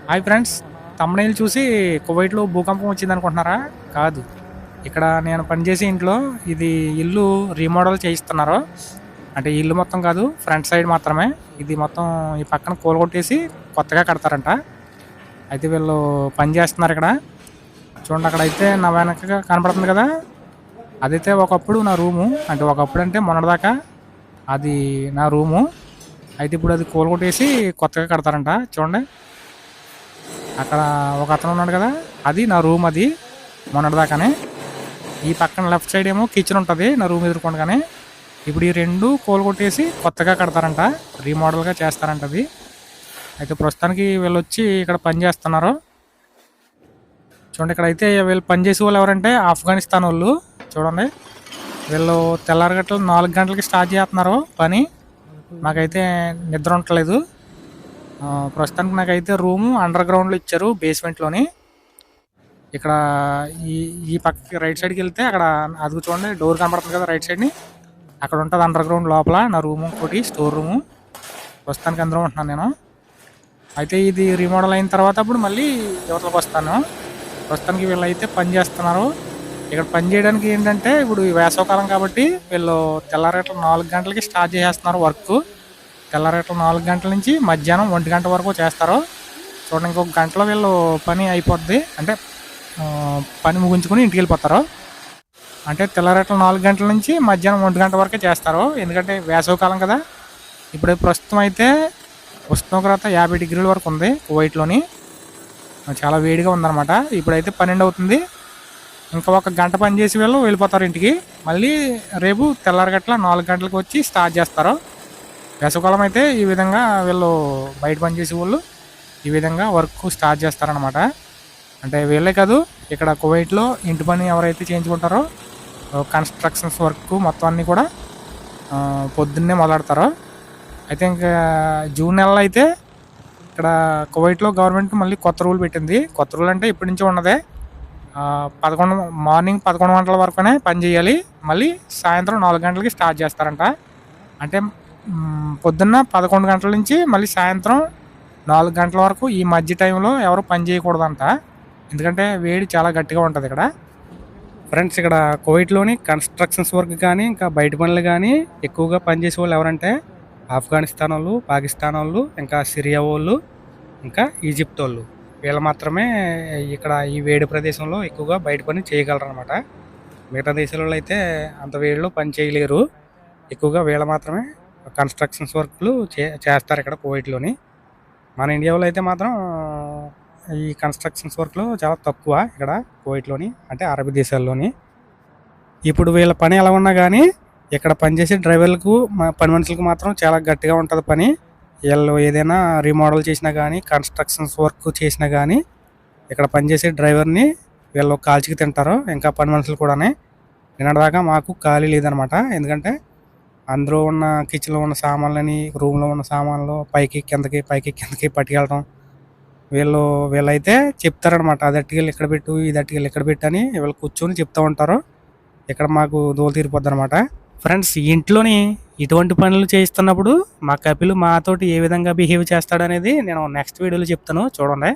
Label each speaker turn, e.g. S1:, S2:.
S1: Hi friends, తమ్మునేలు చూసి కువైట్లో భూకంపం వచ్చిందనుకుంటున్నారా? కాదు. ఇక్కడ నేను పనిచేసే ఇంట్లో ఇది ఇల్లు రీమోడల్ చేయిస్తున్నారు. అంటే ఇల్లు మొత్తం కాదు, ఫ్రంట్ సైడ్ మాత్రమే. ఇది మొత్తం ఈ పక్కన కూలగొట్టేసి కొత్తగా కడతారంట. అయితే వీళ్ళు పని చేస్తున్నారు ఇక్కడ. చూడండి, అక్కడైతే నా వెనకగా కనపడుతుంది కదా, అదైతే ఒకప్పుడు నా రూము. అంటే ఒకప్పుడు అంటే మొన్నటిదాకా అది నా రూము. అయితే ఇప్పుడు అది కూలగొట్టేసి కొత్తగా కడతారంట. చూడండి, అక్కడ ఒక అతను ఉన్నాడు కదా, అది నా రూమ్. అది మొన్నటిదాకానే. ఈ పక్కన లెఫ్ట్ సైడ్ ఏమో కిచెన్ ఉంటుంది నా రూమ్ ఎదుర్కొండగానే. ఇప్పుడు ఈ రెండు కొట్టేసి కొత్తగా కడతారంట, రీమోడల్గా చేస్తారంట అది. అయితే ప్రస్తుతానికి వీళ్ళు వచ్చి ఇక్కడ పని చేస్తున్నారు. చూడండి, ఇక్కడ అయితే వీళ్ళు పనిచేసే వాళ్ళు ఎవరంటే ఆఫ్ఘనిస్తాన్ వాళ్ళు. చూడండి, వీళ్ళు తెల్లారగట్ల 4 గంటలకి స్టార్ట్ చేస్తున్నారు పని. నాకైతే నిద్ర ఉండట్లేదు. ప్రస్తుతానికి నాకైతే రూము అండర్ గ్రౌండ్లో ఇచ్చారు, బేస్మెంట్లోని. ఇక్కడ ఈ ఈ పక్కకి రైట్ సైడ్కి వెళ్తే అక్కడ అది చూడండి, డోర్ కనపడుతుంది కదా రైట్ సైడ్ని, అక్కడ ఉంటుంది అండర్ గ్రౌండ్ లోపల నా రూము, ఇంకోటి స్టోర్ రూము. ప్రస్తుతానికి అందులో ఉంటున్నాను నేను. అయితే ఇది రీమోడల్ అయిన తర్వాత అప్పుడు మళ్ళీ యువతలకు వస్తాను. ప్రస్తుతానికి వీళ్ళు అయితే పని చేస్తున్నారు. ఇక్కడ పని చేయడానికి ఏంటంటే ఇప్పుడు వేసవకాలం కాబట్టి వీళ్ళు తెల్లారగట్ల 4 గంటలకి స్టార్ట్ చేసేస్తున్నారు వర్క్. తెల్లారగట్ల 4 గంటల నుంచి మధ్యాహ్నం 1 గంట వరకు చేస్తారు. చూడండి, ఇంకొక గంటలో వీళ్ళు పని అయిపోద్ది. అంటే పని ముగించుకొని ఇంటికి వెళ్ళిపోతారు. అంటే తెల్లారగట్ల 4 గంటల నుంచి మధ్యాహ్నం 1 గంట వరకే చేస్తారు. ఎందుకంటే వేసవకాలం కదా. ఇప్పుడు ప్రస్తుతం అయితే ఉష్ణోగ్రత 50 డిగ్రీల వరకు ఉంది కువైట్లోని. చాలా వేడిగా ఉందన్నమాట. ఇప్పుడైతే 12 అవుతుంది. ఇంకా ఒక గంట పని చేసి వీళ్ళు వెళ్ళిపోతారు ఇంటికి. మళ్ళీ రేపు తెల్లారగట్ల 4 గంటలకు వచ్చి స్టార్ట్ చేస్తారు. వేసవకాలం అయితే ఈ విధంగా వీళ్ళు బయట పని చేసే వాళ్ళు ఈ విధంగా వర్క్ స్టార్ట్ చేస్తారనమాట. అంటే వీళ్ళే కాదు, ఇక్కడ కువైట్లో ఇంటి పని ఎవరైతే చేయించుకుంటారో కన్స్ట్రక్షన్స్ వర్క్ మొత్తం అన్నీ కూడా పొద్దున్నే మొదలెడతారు. అయితే ఇంకా జూన్ నెలలో అయితే ఇక్కడ కువైట్లో గవర్నమెంట్ మళ్ళీ కొత్త రూల్ పెట్టింది. కొత్త రూల్ అంటే ఇప్పటి నుంచే ఉన్నదే. మార్నింగ్ 11 గంటల వరకునే పని చేయాలి. మళ్ళీ సాయంత్రం 4 గంటలకి స్టార్ట్ చేస్తారంట. అంటే పొద్దున్న 11 గంటల నుంచి మళ్ళీ సాయంత్రం 4 గంటల వరకు ఈ మధ్య టైంలో ఎవరు పని చేయకూడదంట. ఎందుకంటే వేడి చాలా గట్టిగా ఉంటుంది ఇక్కడ. ఫ్రెండ్స్, ఇక్కడ కువైట్లోని కన్స్ట్రక్షన్స్ వర్క్ కానీ ఇంకా బయట పనులు కానీ ఎక్కువగా పనిచేసే వాళ్ళు ఎవరంటే ఆఫ్ఘనిస్తాన్ వాళ్ళు, పాకిస్తాన్ వాళ్ళు, ఇంకా సిరియా వాళ్ళు, ఇంకా ఈజిప్ట్ వాళ్ళు. వీళ్ళు మాత్రమే ఇక్కడ ఈ వేడి ప్రదేశంలో ఎక్కువగా బయట పని చేయగలరు అనమాట. మిగతా దేశాలలో అయితే అంత వేడిలో పని చేయలేరు. ఎక్కువగా వీళ్ళు మాత్రమే కన్స్ట్రక్షన్స్ వర్క్లు చేస్తారు ఇక్కడ కువైట్లోని. మన ఇండియాలో అయితే మాత్రం ఈ కన్స్ట్రక్షన్స్ వర్క్లు చాలా తక్కువ ఇక్కడ కువైట్లోని, అంటే అరబ్ దేశాల్లోని. ఇప్పుడు వీళ్ళ పని ఎలా ఉన్నా కానీ ఇక్కడ పనిచేసే డ్రైవర్లకు, పని మనుషులకు మాత్రం చాలా గట్టిగా ఉంటుంది పని. వీళ్ళు ఏదైనా రీమోడల్ చేసినా కానీ, కన్స్ట్రక్షన్స్ వర్క్ చేసినా కానీ ఇక్కడ పనిచేసే డ్రైవర్ని వీళ్ళు కాల్చికి తింటారు. ఇంకా పని మనుషులు కూడా. నిన్నటిదాకా మాకు ఖాళీ లేదనమాట. ఎందుకంటే అందులో ఉన్న కిచెన్లో ఉన్న సామాన్లని, రూమ్లో ఉన్న సామాన్లు పైకి కిందకి పట్టుకెళ్ళడం. వీళ్ళైతే చెప్తారనమాట, అది అట్టుకెళ్ళి ఇక్కడ పెట్టు, ఇది అట్టుకెళ్ళి ఇక్కడ పెట్టు అని వీళ్ళు కూర్చొని చెప్తూ ఉంటారు. ఇక్కడ మాకు దోలు తీరిపోద్ది అనమాట. ఫ్రెండ్స్, ఇంట్లోని ఇటువంటి పనులు చేయిస్తున్నప్పుడు మా కపిల్ మాతోటి ఏ విధంగా బిహేవ్ చేస్తాడనేది నేను నెక్స్ట్ వీడియోలో చెప్తాను, చూడండి.